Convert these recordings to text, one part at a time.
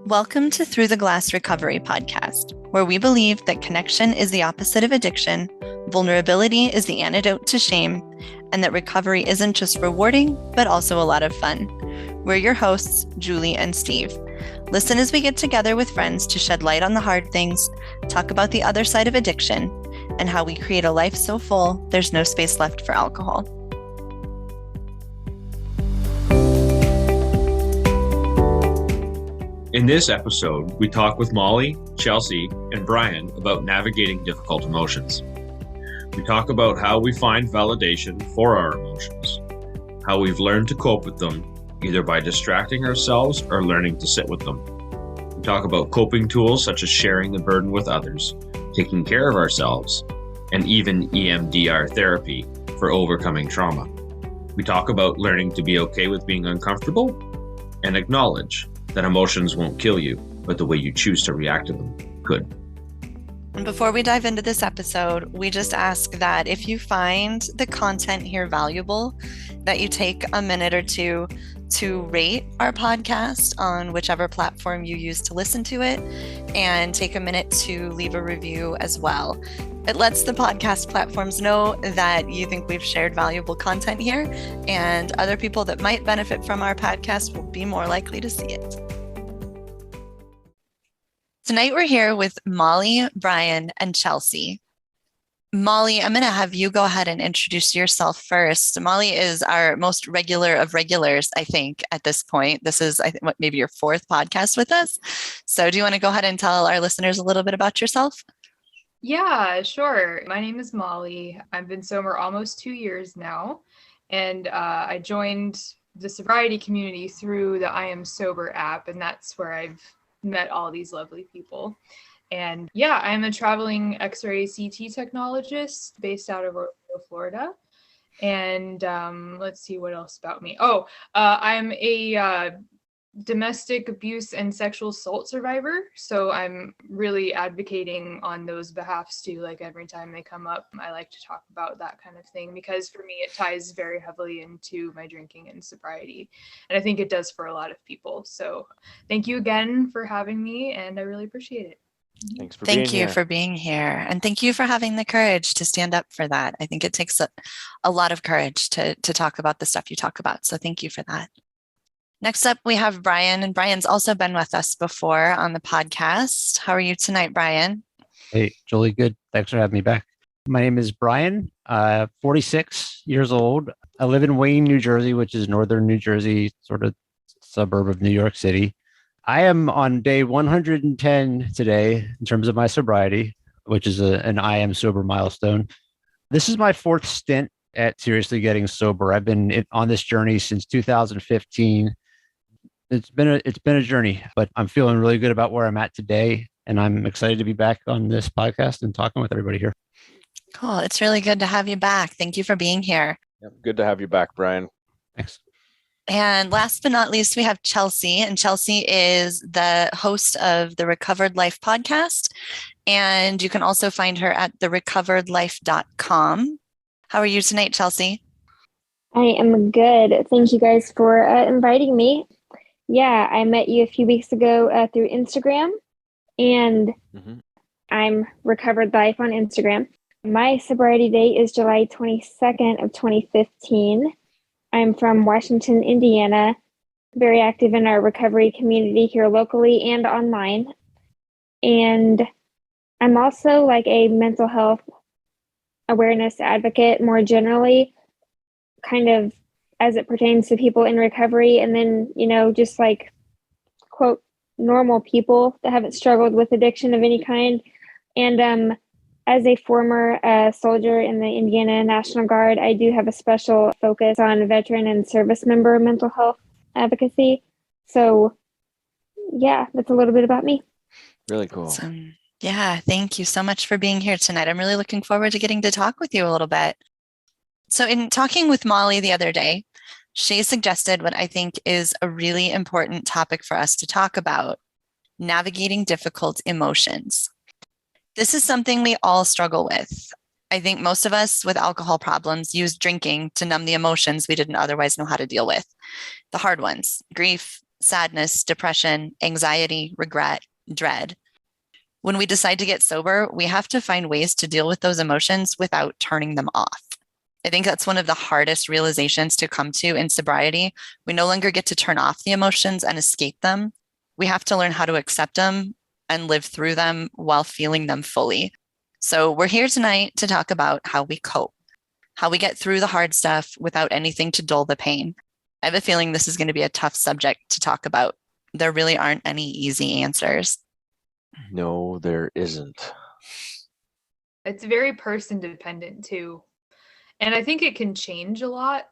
Welcome to Through the Glass Recovery podcast, where we believe that connection is the opposite of addiction, vulnerability is the antidote to shame, and that recovery isn't just rewarding, but also a lot of fun. We're your hosts, Julie and Steve. Listen as we get together with friends to shed light on the hard things, talk about the other side of addiction, and how we create a life so full there's no space left for alcohol. In this episode, we talk with Molly, Chelsea, and Brian about navigating difficult emotions. We talk about how we find validation for our emotions, how we've learned to cope with them, either by distracting ourselves or learning to sit with them. We talk about coping tools such as sharing the burden with others, taking care of ourselves, and even EMDR therapy for overcoming trauma. We talk about learning to be okay with being uncomfortable and acknowledge that emotions won't kill you, but the way you choose to react to them could. And before we dive into this episode, we just ask that if you find the content here valuable, that you take a minute or two to rate our podcast on whichever platform you use to listen to it, and take a minute to leave a review as well. It lets the podcast platforms know that you think we've shared valuable content here, and other people that might benefit from our podcast will be more likely to see it. Tonight we're here with Molly, Brian, and Chelsea. Molly, I'm going to have you go ahead and introduce yourself first. Molly is our most regular of regulars, I think, at this point. This is, I think, maybe your fourth podcast with us. So do you want to go ahead and tell our listeners a little bit about yourself? Yeah, sure. My name is Molly. I've been sober almost 2 years now, and I joined the sobriety community through the I Am Sober app, and that's where I've met all these lovely people. And yeah, I'm a traveling X-ray CT technologist based out of Orlando, Florida. And let's see what else about me. I'm a domestic abuse and sexual assault survivor. So I'm really advocating on those behalfs too. Like every time they come up, I like to talk about that kind of thing, because for me, it ties very heavily into my drinking and sobriety. And I think it does for a lot of people. So thank you again for having me, and I really appreciate it. Thanks for being here. Thank you for being here. And thank you for having the courage to stand up for that. I think it takes a lot of courage to talk about the stuff you talk about. So thank you for that. Next up, we have Brian, and Brian's also been with us before on the podcast. How are you tonight, Brian? Hey, Julie, good. Thanks for having me back. My name is Brian, 46 years old. I live in Wayne, New Jersey, which is northern New Jersey, sort of suburb of New York City. I am on day 110 today in terms of my sobriety, which is an I Am Sober milestone. This is my fourth stint at seriously getting sober. I've been on this journey since 2015. It's been a journey, but I'm feeling really good about where I'm at today, and I'm excited to be back on this podcast and talking with everybody here. Cool. It's really good to have you back. Thank you for being here. Yep, good to have you back, Brian. Thanks. And last but not least, we have Chelsea, and Chelsea is the host of the Recovered Life podcast, and you can also find her at therecoveredlife.com. How are you tonight, Chelsea? I am good. Thank you guys for inviting me. Yeah, I met you a few weeks ago through Instagram, and I'm Recovered Life on Instagram. My sobriety date is July 22nd of 2015. I'm from Washington, Indiana, very active in our recovery community here locally and online. And I'm also like a mental health awareness advocate more generally, kind of as it pertains to people in recovery, and then, just like, quote, normal people that haven't struggled with addiction of any kind. And as a former soldier in the Indiana National Guard, I do have a special focus on veteran and service member mental health advocacy. So yeah, that's a little bit about me. Really cool. Awesome. Yeah, thank you so much for being here tonight. I'm really looking forward to getting to talk with you a little bit. So in talking with Molly the other day, she suggested what I think is a really important topic for us to talk about: navigating difficult emotions. This is something we all struggle with. I think most of us with alcohol problems use drinking to numb the emotions we didn't otherwise know how to deal with. The hard ones: grief, sadness, depression, anxiety, regret, dread. When we decide to get sober, we have to find ways to deal with those emotions without turning them off. I think that's one of the hardest realizations to come to in sobriety. We no longer get to turn off the emotions and escape them. We have to learn how to accept them and live through them while feeling them fully. So we're here tonight to talk about how we cope, how we get through the hard stuff without anything to dull the pain. I have a feeling this is going to be a tough subject to talk about. There really aren't any easy answers. No, there isn't. It's very person dependent too. And I think it can change a lot.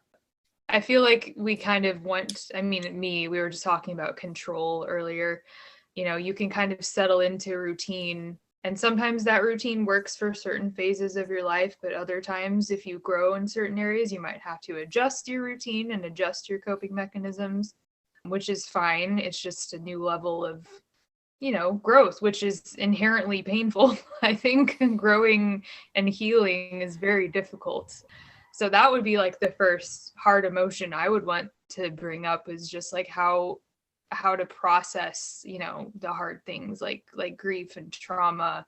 I feel like we kind of we were just talking about control earlier. You can kind of settle into a routine, and sometimes that routine works for certain phases of your life, but other times, if you grow in certain areas, you might have to adjust your routine and adjust your coping mechanisms, which is fine. It's just a new level of growth, which is inherently painful. I think growing and healing is very difficult. So that would be like the first hard emotion I would want to bring up, is just like how to process, the hard things like grief and trauma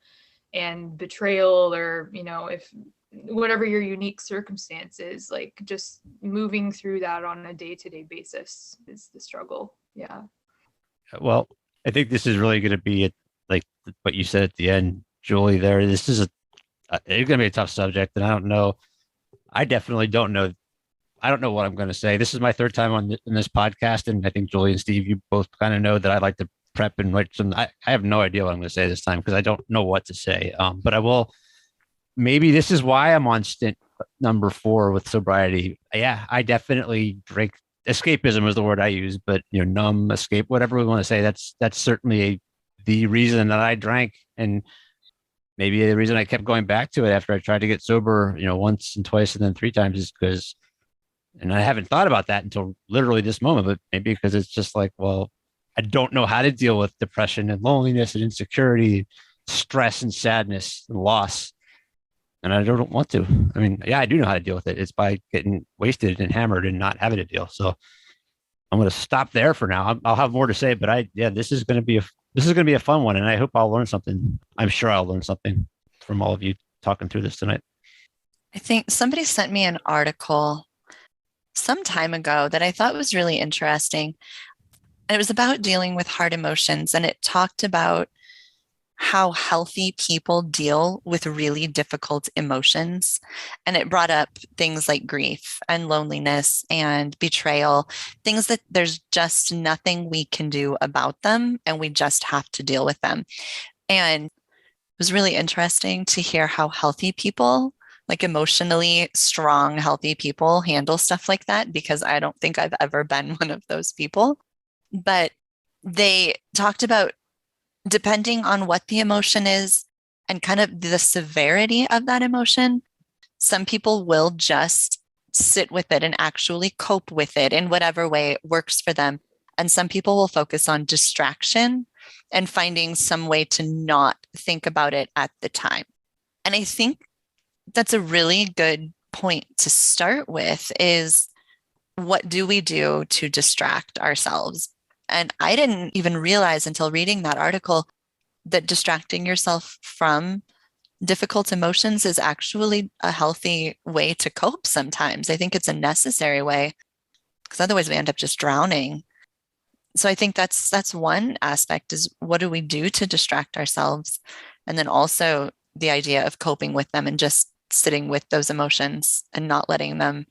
and betrayal, or, if whatever your unique circumstances, like just moving through that on a day-to-day basis is the struggle. Yeah. Well, I think this is really going to be like what you said at the end, Julie. This is it's going to be a tough subject, and I don't know. I definitely don't know. I don't know what I'm going to say. This is my third time on in this podcast, and I think Julie and Steve, you both kind of know that I like to prep and write some. I have no idea what I'm going to say this time because I don't know what to say. But I will. Maybe this is why I'm on stint number 4 with sobriety. Yeah, I definitely drink. Escapism is the word I use, but numb, escape, whatever we want to say. That's certainly the reason that I drank, and maybe the reason I kept going back to it after I tried to get sober, once and twice and then 3 times, is because, and I haven't thought about that until literally this moment, but maybe because it's just like, well, I don't know how to deal with depression and loneliness and insecurity, stress and sadness and loss. And I don't want to. I mean, yeah, I do know how to deal with it. It's by getting wasted and hammered and not having a deal. So I'm going to stop there for now. I'll have more to say, but this is going to be a fun one, and I hope I'll learn something. I'm sure I'll learn something from all of you talking through this tonight. I think somebody sent me an article some time ago that I thought was really interesting. And it was about dealing with hard emotions, and it talked about how healthy people deal with really difficult emotions. And it brought up things like grief and loneliness and betrayal, things that there's just nothing we can do about them, and we just have to deal with them. And it was really interesting to hear how healthy people, like emotionally strong, healthy people, handle stuff like that, because I don't think I've ever been one of those people. But they talked about, depending on what the emotion is and kind of the severity of that emotion, some people will just sit with it and actually cope with it in whatever way works for them. And some people will focus on distraction and finding some way to not think about it at the time. And I think that's a really good point to start with, is what do we do to distract ourselves? And I didn't even realize until reading that article that distracting yourself from difficult emotions is actually a healthy way to cope sometimes. I think it's a necessary way, because otherwise we end up just drowning. So I think that's one aspect, is what do we do to distract ourselves? And then also the idea of coping with them and just sitting with those emotions and not letting them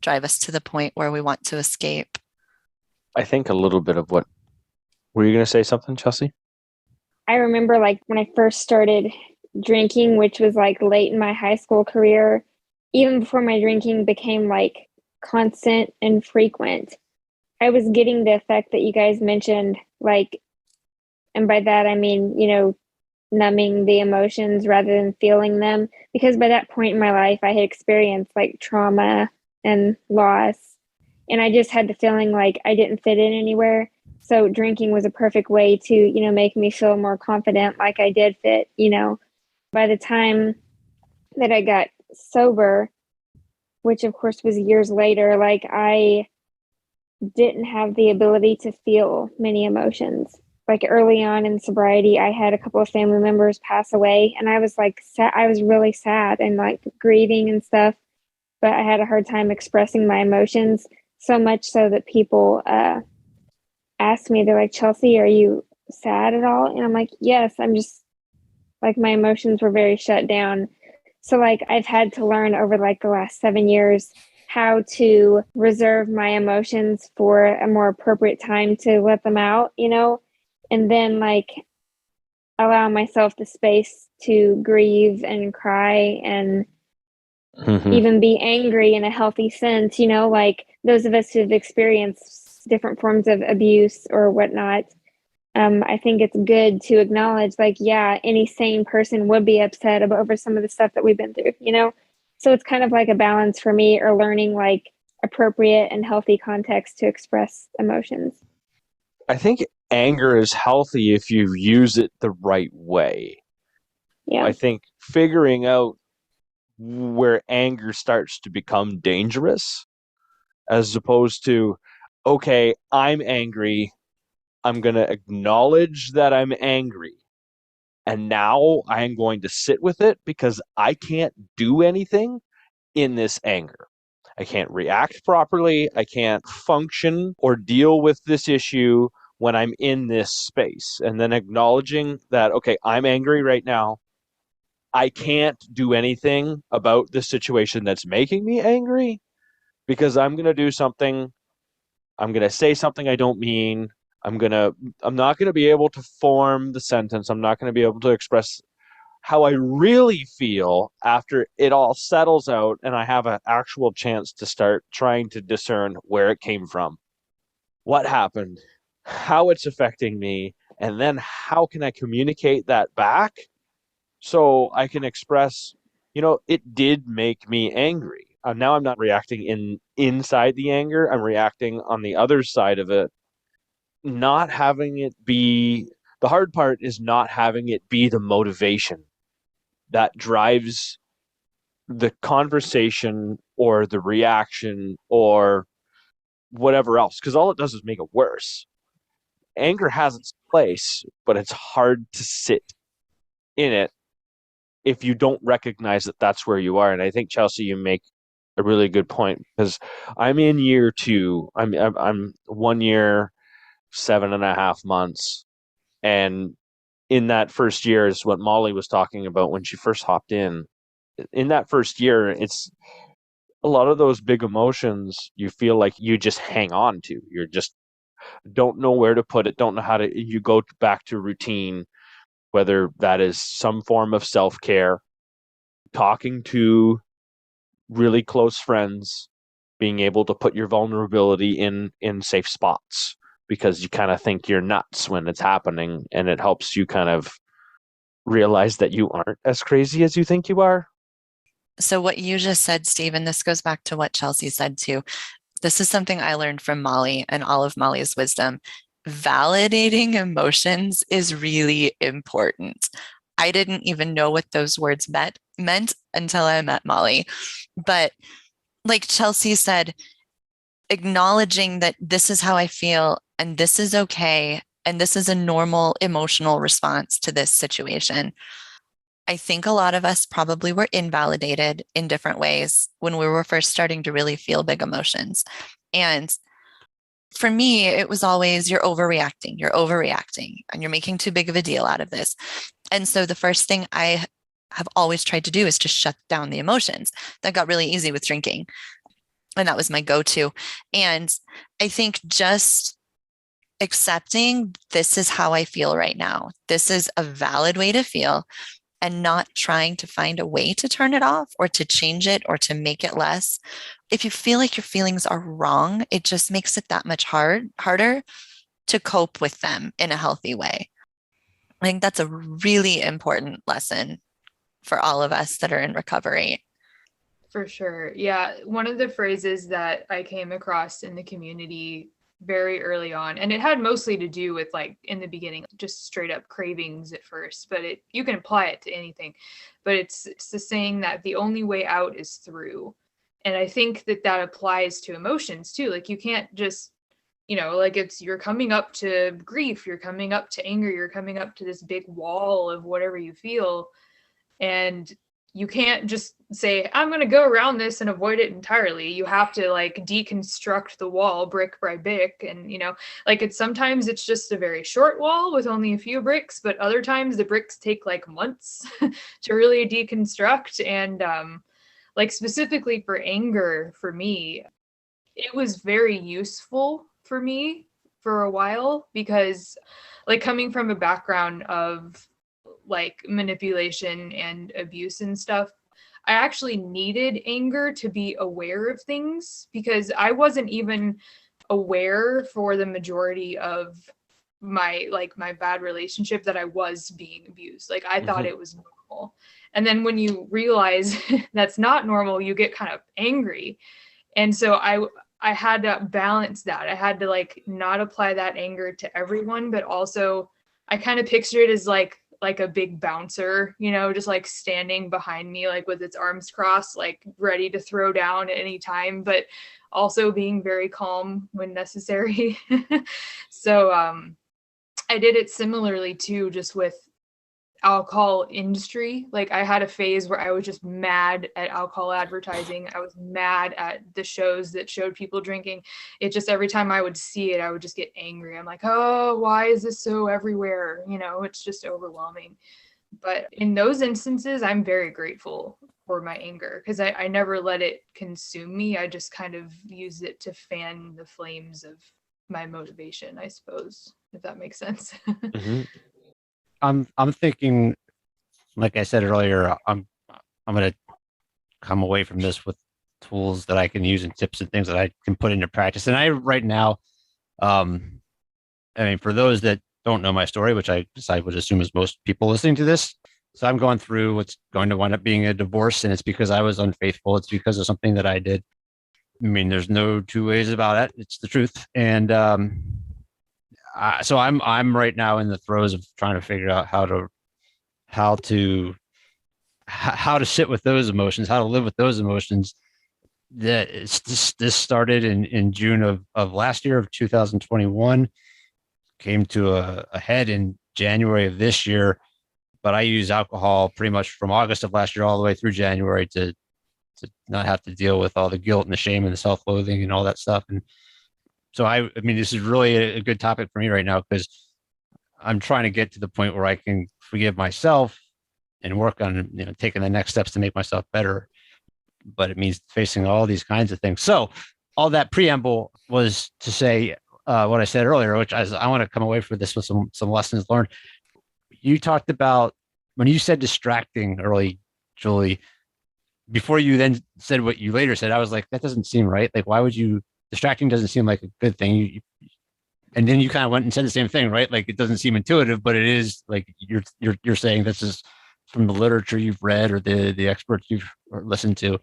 drive us to the point where we want to escape. I think a little bit of what, were you going to say something, Chelsea? I remember like when I first started drinking, which was like late in my high school career, even before my drinking became like constant and frequent, I was getting the effect that you guys mentioned, like, and by that I mean, numbing the emotions rather than feeling them, because by that point in my life I had experienced like trauma and loss, and I just had the feeling like I didn't fit in anywhere. So drinking was a perfect way to, make me feel more confident, like I did fit. By the time that I got sober, which of course was years later, like I didn't have the ability to feel many emotions. Like early on in sobriety, I had a couple of family members pass away, and I was like, I was really sad and like grieving and stuff, but I had a hard time expressing my emotions, so much so that people asked me, they're like, Chelsea, are you sad at all? And I'm like, yes, I'm just like, my emotions were very shut down. So like I've had to learn over like the last 7 years how to reserve my emotions for a more appropriate time to let them out, and then like allow myself the space to grieve and cry and even be angry in a healthy sense, like those of us who've experienced different forms of abuse or whatnot. I think it's good to acknowledge, like, yeah, any sane person would be upset over some of the stuff that we've been through, So it's kind of like a balance for me, or learning like appropriate and healthy context to express emotions. I think anger is healthy if you use it the right way. Yeah. I think figuring out where anger starts to become dangerous, as opposed to, okay, I'm angry, I'm going to acknowledge that I'm angry, and now I'm going to sit with it because I can't do anything in this anger. I can't react properly. I can't function or deal with this issue when I'm in this space. And then acknowledging that, okay, I'm angry right now. I can't do anything about the situation that's making me angry because I'm going to do something. I'm going to say something I don't mean. I'm not going to be able to form the sentence. I'm not going to be able to express how I really feel after it all settles out and I have an actual chance to start trying to discern where it came from, what happened, how it's affecting me, and then how can I communicate that back so I can express, it did make me angry. Now I'm not reacting inside the anger. I'm reacting on the other side of it, not having it be, the hard part is not having it be the motivation that drives the conversation or the reaction or whatever else, because all it does is make it worse. Anger has its place, but it's hard to sit in it if you don't recognize that that's where you are. And I think, Chelsea, you make a really good point, because I'm in year 2. I'm 1 year, 7.5 months, and in that first year is what Molly was talking about when she first hopped in. In that first year, it's a lot of those big emotions you feel like you just hang on to. You're just don't know where to put it, don't know how to, you go back to routine, whether that is some form of self-care, talking to really close friends, being able to put your vulnerability in safe spots, because you kind of think you're nuts when it's happening, and it helps you kind of realize that you aren't as crazy as you think you are. So what you just said, Stephen, this goes back to what Chelsea said too. This is something I learned from Molly and all of Molly's wisdom. Validating emotions is really important. I didn't even know what those words meant until I met Molly. But like Chelsea said, acknowledging that this is how I feel and this is okay and this is a normal emotional response to this situation. I think a lot of us probably were invalidated in different ways when we were first starting to really feel big emotions. And for me, it was always, you're overreacting, and you're making too big of a deal out of this. And so the first thing I have always tried to do is to shut down the emotions. That got really easy with drinking. And that was my go-to. And I think just accepting this is how I feel right now. This is a valid way to feel, and not trying to find a way to turn it off or to change it or to make it less. If you feel like your feelings are wrong, it just makes it that much harder to cope with them in a healthy way. I think that's a really important lesson for all of us that are in recovery. For sure. Yeah. One of the phrases that I came across in the community very early on, and it had mostly to do with, like, in the beginning, just straight up cravings at first, but you can apply it to anything, but it's the saying that the only way out is through. And I think that applies to emotions too. Like, you can't just like you're coming up to grief, you're coming up to anger, you're coming up to this big wall of whatever you feel. And you can't just say, I'm going to go around this and avoid it entirely. You have to like deconstruct the wall brick by brick. And, sometimes it's just a very short wall with only a few bricks, but other times the bricks take like months to really deconstruct. And like specifically for anger, for me, it was very useful for me for a while, because like coming from a background of like manipulation and abuse and stuff, I actually needed anger to be aware of things, because I wasn't even aware for the majority of my bad relationship that I was being abused. Like I thought it was normal. And then when you realize that's not normal, you get kind of angry. And so I had to balance that. I had to like not apply that anger to everyone, but also I kind of picture it as like a big bouncer, just like standing behind me, like with its arms crossed, like ready to throw down at any time, but also being very calm when necessary. So I did it similarly too, just with alcohol industry. Like I had a phase where I was just mad at alcohol advertising. I was mad at the shows that showed people drinking. It just, every time I would see it, I would just get angry. I'm like, oh, why is this so everywhere? It's just overwhelming. But in those instances, I'm very grateful for my anger, because I never let it consume me. I just kind of use it to fan the flames of my motivation, I suppose, if that makes sense. I'm thinking, like I said earlier, I'm going to come away from this with tools that I can use and tips and things that I can put into practice. And I right now, for those that don't know my story, which I would assume is most people listening to this, so I'm going through what's going to wind up being a divorce, and it's because I was unfaithful. It's because of something that I did. There's no two ways about it. It's the truth. And so I'm right now in the throes of trying to figure out how to sit with those emotions, how to live with those emotions. That this started in June of last year, of 2021, came to a head in January of this year. But I use alcohol pretty much from August of last year all the way through January to not have to deal with all the guilt and the shame and the self-loathing and all that stuff. And so this is really a good topic for me right now, because I'm trying to get to the point where I can forgive myself and work on, taking the next steps to make myself better. But it means facing all these kinds of things. So all that preamble was to say what I said earlier, which I want to come away from this with some lessons learned. You talked about, when you said distracting early, Julie, before you then said what you later said, I was like, that doesn't seem right. Like, why would you? Distracting doesn't seem like a good thing. And then you kind of went and said the same thing, right? Like, it doesn't seem intuitive, but it is. Like you're saying this is from the literature you've read or the experts you've listened to.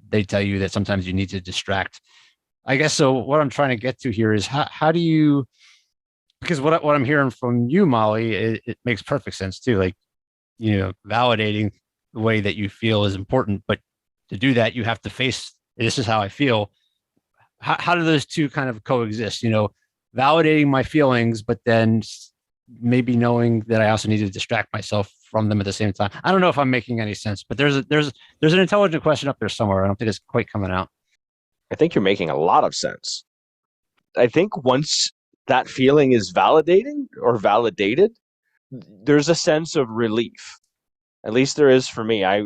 They tell you that sometimes you need to distract. I guess so. What I'm trying to get to here is how do you? Because what I'm hearing from you, Molly, it makes perfect sense too. Like, validating the way that you feel is important, but to do that, you have to face, this is how I feel. How do those two kind of coexist? Validating my feelings, but then maybe knowing that I also need to distract myself from them at the same time. I don't know if I'm making any sense, but there's an intelligent question up there somewhere. I don't think it's quite coming out. I think you're making a lot of sense. I think once that feeling is validating or validated, there's a sense of relief. At least there is for me. I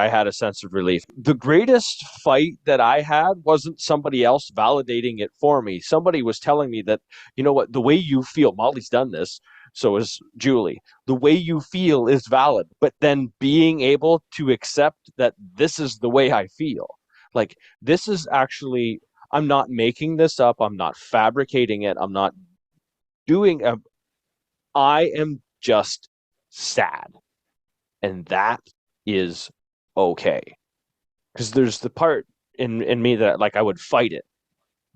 had a sense of relief. The greatest fight that I had wasn't somebody else validating it for me. Somebody was telling me that, what, the way you feel, Molly's done this, so is Julie. The way you feel is valid, but then being able to accept that this is the way I feel. Like, this is actually, I'm not making this up. I'm not fabricating it. I'm not doing I am just sad. And that is okay. Because there's the part in me that, like, I would fight it.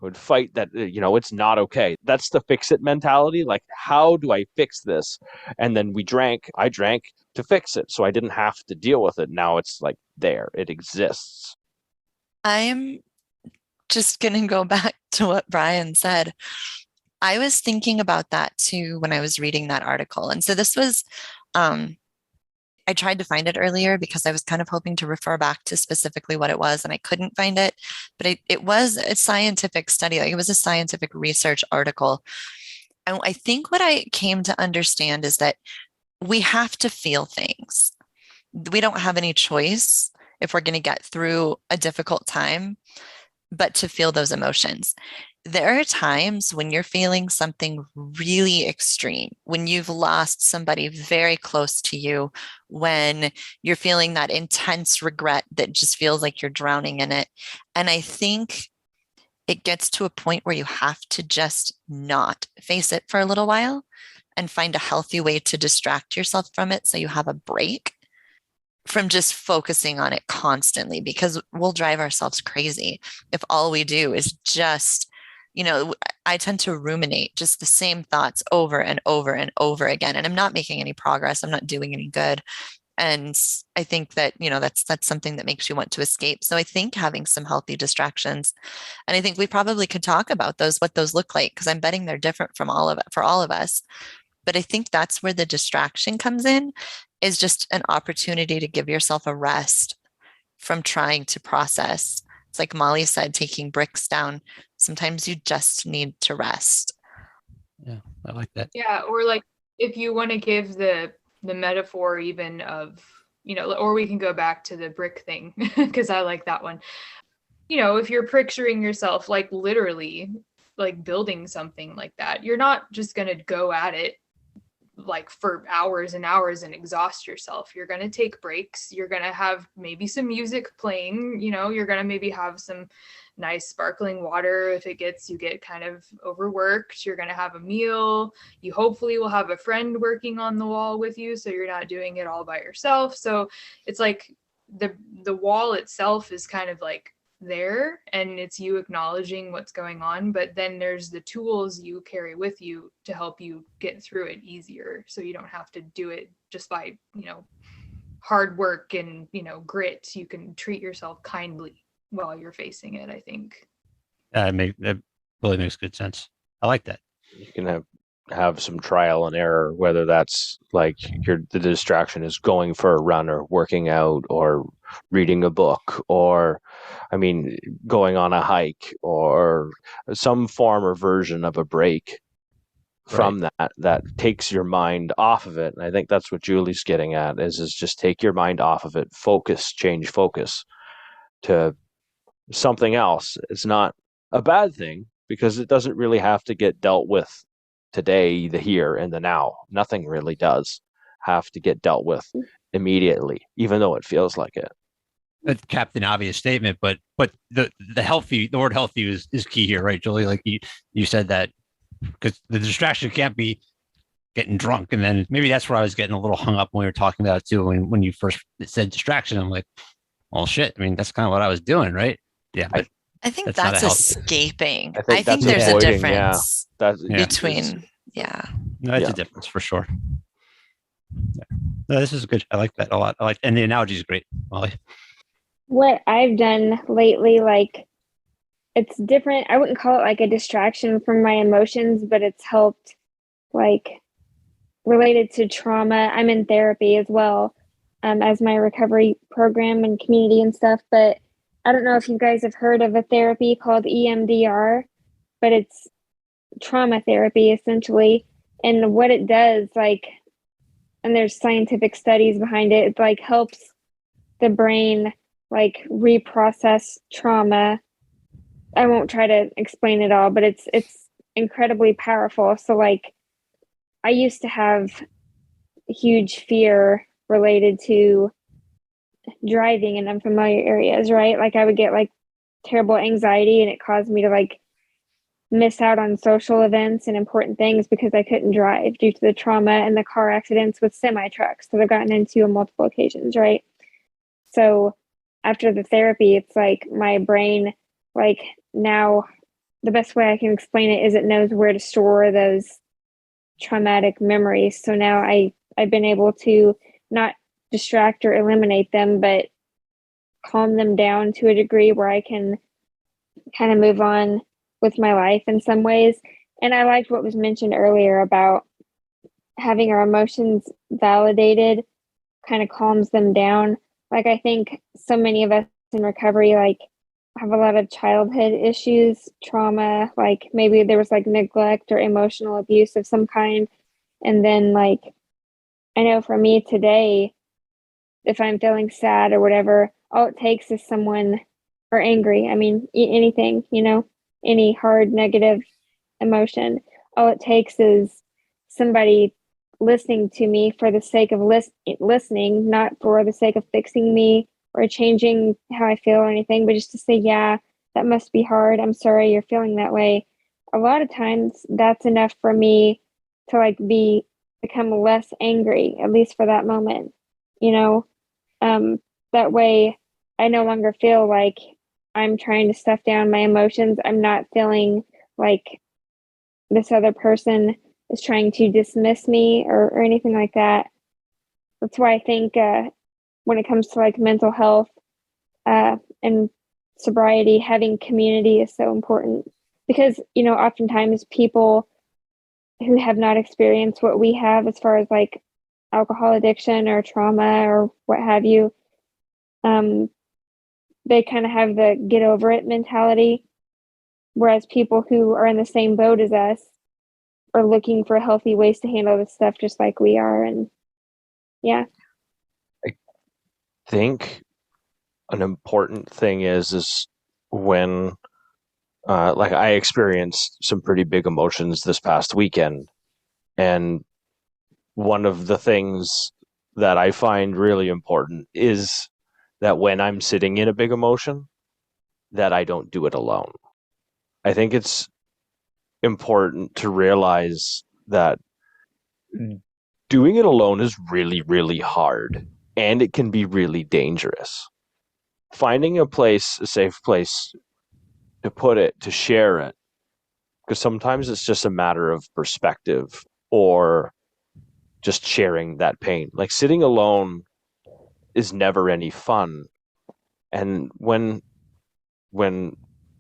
I would fight that, it's not okay. That's the fix it mentality. Like, how do I fix this? And then I drank to fix it. So I didn't have to deal with it. Now it's like there, it exists. I'm just going to go back to what Brian said. I was thinking about that too when I was reading that article. And so this was, I tried to find it earlier because I was kind of hoping to refer back to specifically what it was, and I couldn't find it. But it was a scientific study, like it was a scientific research article. And I think what I came to understand is that we have to feel things. We don't have any choice if we're going to get through a difficult time, but to feel those emotions. There are times when you're feeling something really extreme, when you've lost somebody very close to you, when you're feeling that intense regret that just feels like you're drowning in it. And I think it gets to a point where you have to just not face it for a little while and find a healthy way to distract yourself from it so you have a break from just focusing on it constantly, because we'll drive ourselves crazy if all we do is just, I tend to ruminate just the same thoughts over and over and over again. And I'm not making any progress. I'm not doing any good. And I think that, that's something that makes you want to escape. So I think having some healthy distractions, and I think we probably could talk about those, what those look like, because I'm betting they're different from all of it for all of us. But I think that's where the distraction comes in, is just an opportunity to give yourself a rest from trying to process. It's like Molly said, taking bricks down. Sometimes you just need to rest. Yeah, I like that. Yeah, or like if you want to give the metaphor even of, or we can go back to the brick thing because I like that one. If you're picturing yourself like literally like building something like that, you're not just going to go at it like for hours and hours and exhaust yourself. You're going to take breaks. You're going to have maybe some music playing, you're going to maybe have some nice sparkling water. If you get kind of overworked, you're going to have a meal. You hopefully will have a friend working on the wall with you, so you're not doing it all by yourself. So it's like the wall itself is kind of like there, and it's you acknowledging what's going on, but then there's the tools you carry with you to help you get through it easier, so you don't have to do it just by hard work and grit. You can treat yourself kindly while you're facing it, I think. That really makes good sense. I like that. You can have some trial and error, whether that's like the distraction is going for a run or working out or reading a book, or going on a hike, or some form or version of a break from that takes your mind off of it. And I think that's what Julie's getting at, is just take your mind off of it, change focus to something else. It's not a bad thing, because it doesn't really have to get dealt with today, the here and the now. Nothing really does have to get dealt with immediately, even though it feels like it. That's Captain Obvious statement, but the word healthy is key here, right, Julie? Like you said that, because the distraction can't be getting drunk. And then maybe that's where I was getting a little hung up when we were talking about it too. When you first said distraction, I'm like, well, shit. That's kind of what I was doing, right? Yeah. But I think that's escaping. I think there's avoiding, a difference between, No, that's a difference for sure. Yeah. No, this is good. I like that a lot. And the analogy is great, Molly. What I've done lately, like, it's different. I wouldn't call it like a distraction from my emotions, but it's helped, like, related to trauma. I'm in therapy as well, as my recovery program and community and stuff. But I don't know if you guys have heard of a therapy called EMDR, but it's trauma therapy essentially. And what it does, like, and there's scientific studies behind it, it like helps the brain like reprocess trauma. I won't try to explain it all, but it's incredibly powerful. So like, I used to have huge fear related to driving in unfamiliar areas, right? Like I would get like terrible anxiety, and it caused me to like miss out on social events and important things because I couldn't drive due to the trauma and the car accidents with semi trucks that I've gotten into on multiple occasions, right? So after the therapy, it's like my brain, like now the best way I can explain it is it knows where to store those traumatic memories. So now I've been able to not distract or eliminate them, but calm them down to a degree where I can kind of move on with my life in some ways. And I liked what was mentioned earlier about having our emotions validated kind of calms them down. Like, I think so many of us in recovery, like, have a lot of childhood issues, trauma, like maybe there was like neglect or emotional abuse of some kind. And then, like, I know for me today, if I'm feeling sad or whatever, all it takes is someone, or angry. I mean, anything, any hard negative emotion. All it takes is somebody listening to me for the sake of listening, not for the sake of fixing me or changing how I feel or anything, but just to say, yeah, that must be hard. I'm sorry you're feeling that way. A lot of times that's enough for me to like become less angry, at least for that moment, you know? That way I no longer feel like I'm trying to stuff down my emotions. I'm not feeling like this other person is trying to dismiss me or anything like that. That's why I think when it comes to like mental health and sobriety, having community is so important because, oftentimes people who have not experienced what we have as far as like alcohol addiction or trauma or what have you, they kind of have the get over it mentality. Whereas people who are in the same boat as us are looking for healthy ways to handle this stuff just like we are. And yeah. I think an important thing is when like I experienced some pretty big emotions this past weekend, and one of the things that I find really important is that when I'm sitting in a big emotion, that I don't do it alone. I think it's important to realize that doing it alone is really, really hard, and it can be really dangerous. Finding a safe place to put it, to share it, because sometimes it's just a matter of perspective or just sharing that pain. Like sitting alone is never any fun. And when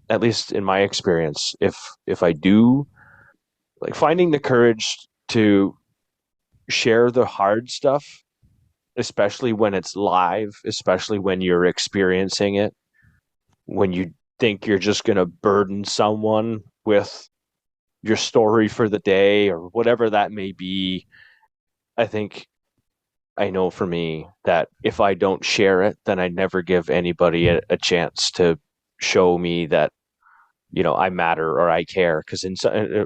at least in my experience, if I do, like, finding the courage to share the hard stuff, especially when it's live, especially when you're experiencing it, when you think you're just going to burden someone with your story for the day or whatever that may be. I think I know for me that if I don't share it, then I never give anybody a chance to show me that, I matter or I care,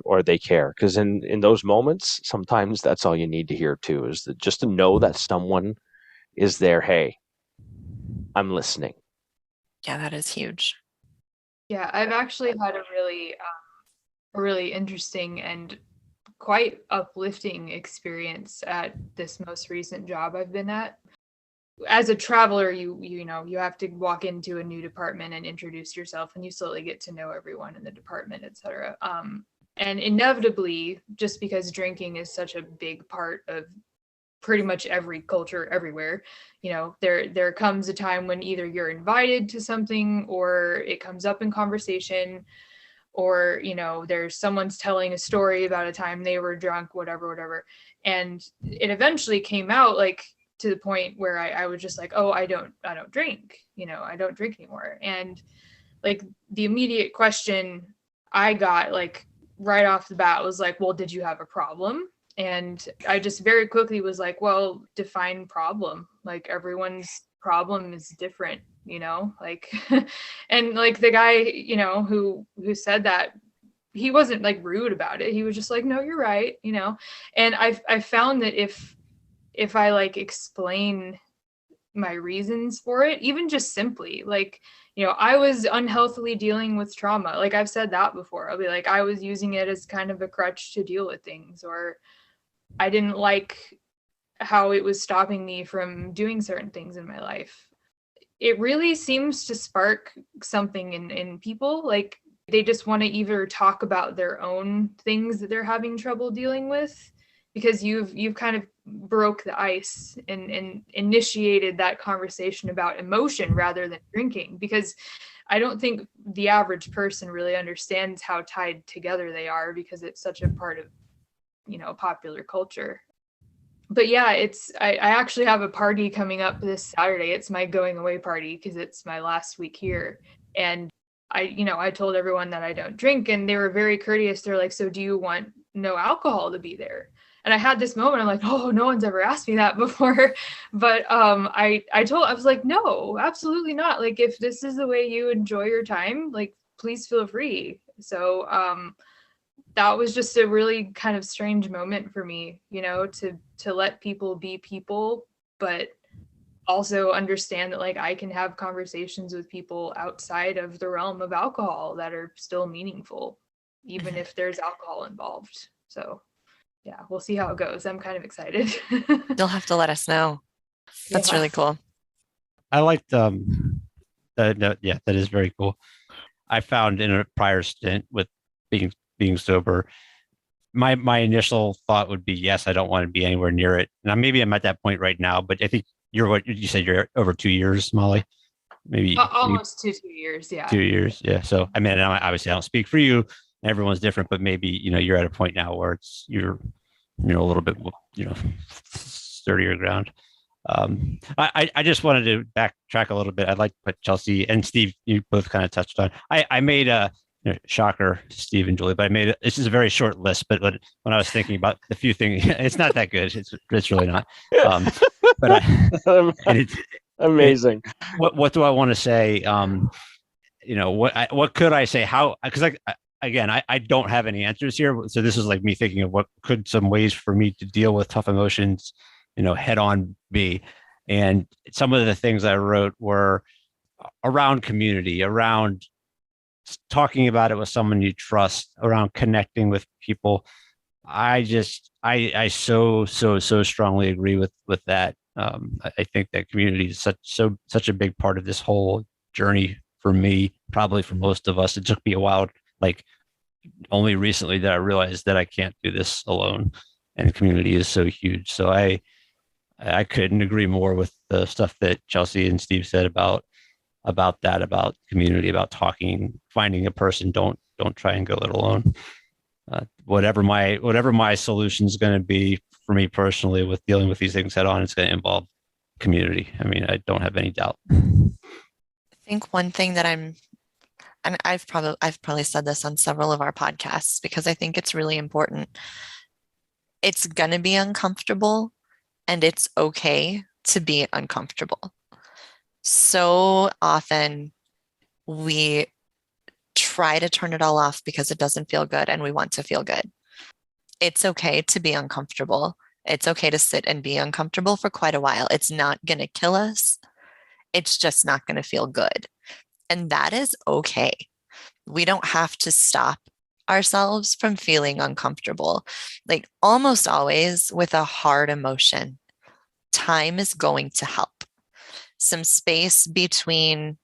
or they care. Because in those moments, sometimes that's all you need to hear too, is that just to know that someone is there. Hey, I'm listening. Yeah, that is huge. Yeah, I've actually had a really interesting and quite uplifting experience at this most recent job I've been at. As a traveler, you have to walk into a new department and introduce yourself, and you slowly get to know everyone in the department, etc. And inevitably, just because drinking is such a big part of pretty much every culture everywhere, there comes a time when either you're invited to something or it comes up in conversation, or there's someone's telling a story about a time they were drunk, whatever. And it eventually came out, like, to the point where I was just like, oh, I don't drink, I don't drink anymore. And like the immediate question I got, like, right off the bat was like, well, did you have a problem? And I just very quickly was like, well, define problem. Like, everyone's problem is different, like, and like the guy, who said that, he wasn't like rude about it. He was just like, no, you're right, and I found that if I like explain my reasons for it, even just simply, like, I was unhealthily dealing with trauma. Like, I've said that before. I'll be like, I was using it as kind of a crutch to deal with things, or I didn't like how it was stopping me from doing certain things in my life. It really seems to spark something in people. Like, they just want to either talk about their own things that they're having trouble dealing with, because you've kind of broke the ice and initiated that conversation about emotion rather than drinking. Because I don't think the average person really understands how tied together they are because it's such a part of, popular culture. But yeah, I actually have a party coming up this Saturday. It's my going away party because it's my last week here. And I told everyone that I don't drink, and they were very courteous. They're like, so do you want no alcohol to be there? And I had this moment, I'm like, oh, no one's ever asked me that before. But I was like, no, absolutely not. Like, if this is the way you enjoy your time, like, please feel free. So that was just a really kind of strange moment for me, to let people be people, but also understand that, like, I can have conversations with people outside of the realm of alcohol that are still meaningful, even if there's alcohol involved. So yeah, we'll see how it goes. I'm kind of excited. You'll have to let us know. That's really cool. I liked yeah, that is very cool. I found in a prior stint with being sober, my initial thought would be, yes, I don't want to be anywhere near it. Now maybe I'm at that point right now, but I think you said you're over 2 years, Molly. Maybe almost 2 years. Yeah. 2 years. Yeah. So I mean, obviously I don't speak for you. Everyone's different, but maybe, you're at a point now where you're a little bit, sturdier ground. I just wanted to backtrack a little bit. I'd like to put Chelsea and Steve, you both kind of touched on. I made a shocker, Steve and Julie, but this is a very short list. But when I was thinking about the few things, it's not that good. It's really not. But amazing. What do I want to say? What could I say? How? Because I don't have any answers here. So this is like me thinking of what could some ways for me to deal with tough emotions, head on be. And some of the things I wrote were around community, around talking about it with someone you trust, around connecting with people. I so strongly agree with that. I think that community is such a big part of this whole journey for me, probably for most of us. It took me a while, like only recently that I realized that I can't do this alone, and community is so huge. So I couldn't agree more with the stuff that Chelsea and Steve said about community, about talking, finding a person. Don't try and go it alone. Whatever my solution is going to be for me personally with dealing with these things head on, it's going to involve community. I mean, I don't have any doubt. I think one thing that and I've probably said this on several of our podcasts because I think it's really important. It's going to be uncomfortable, and it's okay to be uncomfortable. So often we try to turn it all off because it doesn't feel good and we want to feel good. It's okay to be uncomfortable. It's okay to sit and be uncomfortable for quite a while. It's not going to kill us. It's just not going to feel good. And that is okay. We don't have to stop ourselves from feeling uncomfortable. Like almost always with a hard emotion, time is going to help. Some space between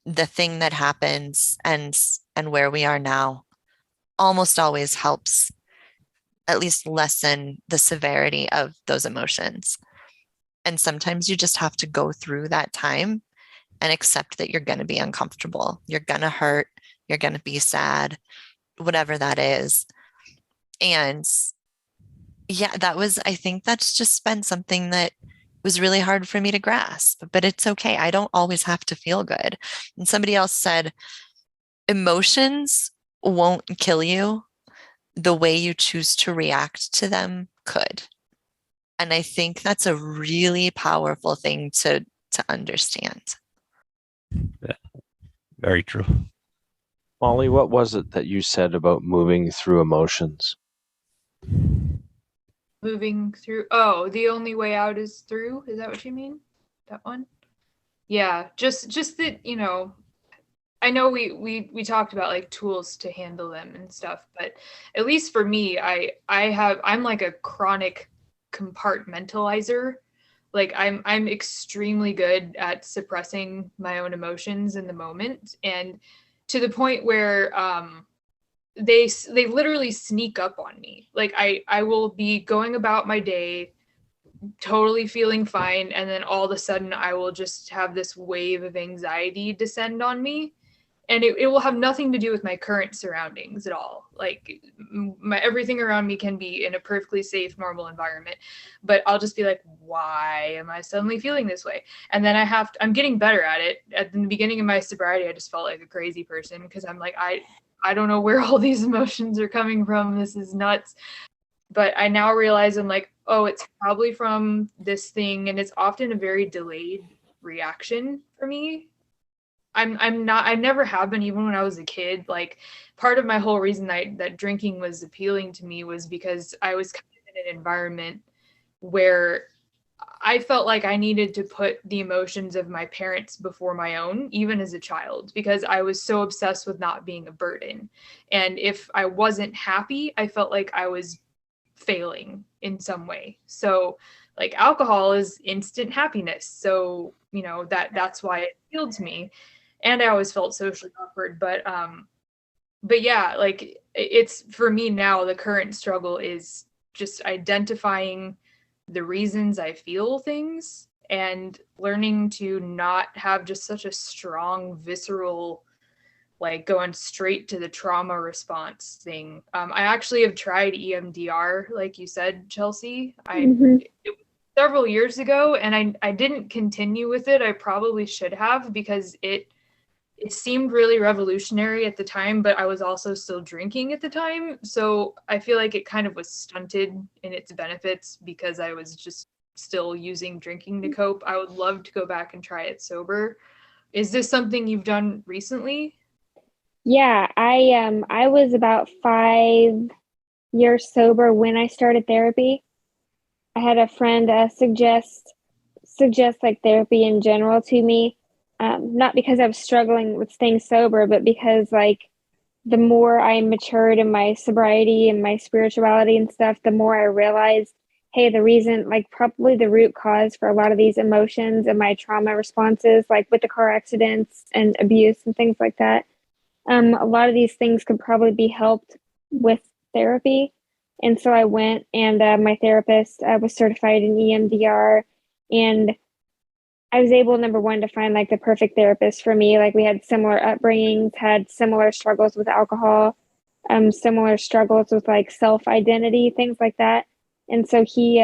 the thing that happens and where we are now almost always helps at least lessen the severity of those emotions. And sometimes you just have to go through that time and accept that you're going to be uncomfortable. You're going to hurt. You're going to be sad, whatever that is. And yeah, I think that's just been something that was really hard for me to grasp, but it's okay. I don't always have to feel good. And somebody else said, emotions won't kill you. The way you choose to react to them could. And I think that's a really powerful thing to understand. Yeah, very true. Molly, what was it that you said about moving through emotions? Moving through, the only way out is through. Is that what you mean? That one? Yeah, just that, I know we talked about like tools to handle them and stuff, but at least for me, I'm like a chronic compartmentalizer. Like I'm extremely good at suppressing my own emotions in the moment, and to the point where they literally sneak up on me. Like I will be going about my day totally feeling fine, and then all of a sudden I will just have this wave of anxiety descend on me. and it will have nothing to do with my current surroundings at all. Like everything around me can be in a perfectly safe, normal environment, but I'll just be like, why am I suddenly feeling this way? And then I'm getting better at it. At the beginning of my sobriety, I just felt like a crazy person because I'm like, I don't know where all these emotions are coming from. This is nuts. But I now realize I'm like, oh, it's probably from this thing. And it's often a very delayed reaction for me. I never have been, even when I was a kid. Like, part of my whole reason that drinking was appealing to me was because I was kind of in an environment where I felt like I needed to put the emotions of my parents before my own, even as a child, because I was so obsessed with not being a burden. And if I wasn't happy, I felt like I was failing in some way. So like alcohol is instant happiness. So, that's why it appealed to me. And I always felt socially awkward. But yeah, like it's for me now, the current struggle is just identifying the reasons I feel things and learning to not have just such a strong, visceral, like going straight to the trauma response thing. I actually have tried EMDR, like you said, Chelsea. It was several years ago, and I didn't continue with it. I probably should have, because it seemed really revolutionary at the time, but I was also still drinking at the time. So I feel like it kind of was stunted in its benefits because I was just still using drinking to cope. I would love to go back and try it sober. Is this something you've done recently? Yeah, I was about 5 years sober when I started therapy. I had a friend suggest like therapy in general to me, not because I was struggling with staying sober, but because like the more I matured in my sobriety and my spirituality and stuff, the more I realized, hey, the reason, like probably the root cause for a lot of these emotions and my trauma responses, like with the car accidents and abuse and things like that, a lot of these things could probably be helped with therapy. And so I went, and my therapist was certified in EMDR, and I was able, number one, to find like the perfect therapist for me. Like we had similar upbringings, had similar struggles with alcohol, similar struggles with like self-identity, things like that. And so he,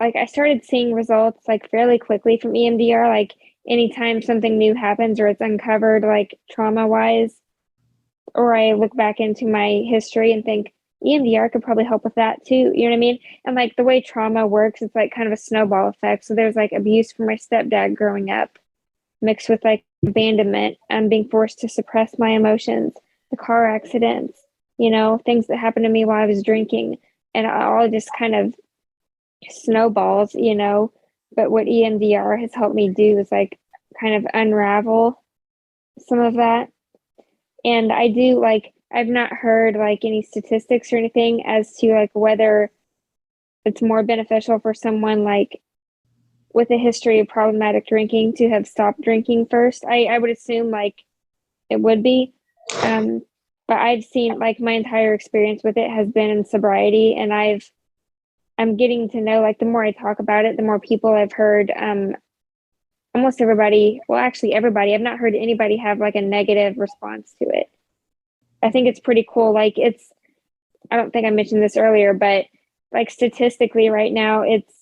like I started seeing results like fairly quickly from EMDR. Like anytime something new happens or it's uncovered, like trauma wise, or I look back into my history and think EMDR could probably help with that too. You know what I mean? And like the way trauma works, it's like kind of a snowball effect. So there's like abuse from my stepdad growing up, mixed with like abandonment and being forced to suppress my emotions, the car accidents, things that happened to me while I was drinking, and all just kind of snowballs. But what EMDR has helped me do is like kind of unravel some of that. And I do like, I've not heard like any statistics or anything as to like whether it's more beneficial for someone like with a history of problematic drinking to have stopped drinking first. I would assume like it would be. But I've seen like my entire experience with it has been in sobriety, and I'm getting to know, like the more I talk about it, the more people I've heard, almost everybody, well, actually everybody, I've not heard anybody have like a negative response to it. I think it's pretty cool. Like I don't think I mentioned this earlier, but like statistically right now, it's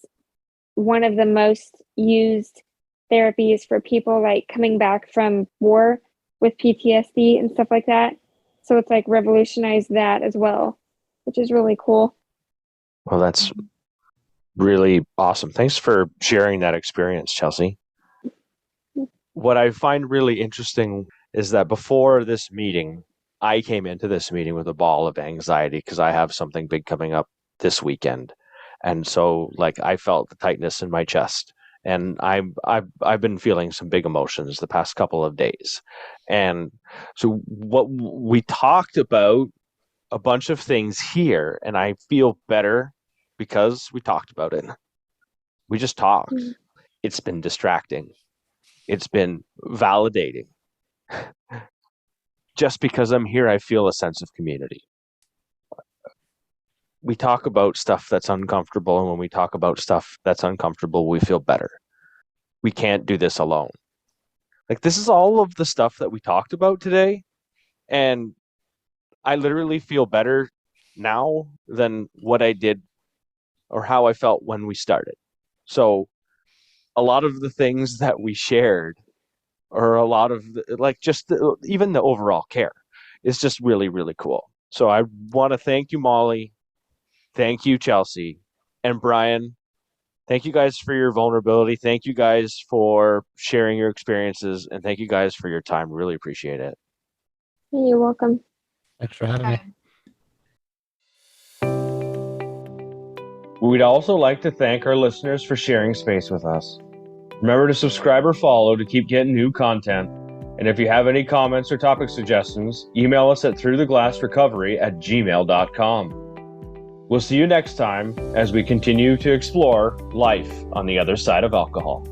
one of the most used therapies for people like coming back from war with PTSD and stuff like that. So it's like revolutionized that as well, which is really cool. Well, that's really awesome. Thanks for sharing that experience, Chelsea. What I find really interesting is that before this meeting, I came into this meeting with a ball of anxiety because I have something big coming up this weekend. And so like I felt the tightness in my chest, and I've been feeling some big emotions the past couple of days. And so what we talked about a bunch of things here, and I feel better because we talked about it. We just talked. It's been distracting. It's been validating. Just because I'm here, I feel a sense of community. We talk about stuff that's uncomfortable, and when we talk about stuff that's uncomfortable, we feel better. We can't do this alone. Like, this is all of the stuff that we talked about today. And I literally feel better now than what I did or how I felt when we started. So a lot of the things that we shared, or a lot of even the overall care, is just really, really cool. So I want to thank you, Molly. Thank you, Chelsea. And Brian, thank you guys for your vulnerability. Thank you guys for sharing your experiences. And thank you guys for your time. Really appreciate it. You're welcome. Thanks for having me. We'd also like to thank our listeners for sharing space with us. Remember to subscribe or follow to keep getting new content. And if you have any comments or topic suggestions, email us at throughtheglassrecovery@gmail.com. We'll see you next time as we continue to explore life on the other side of alcohol.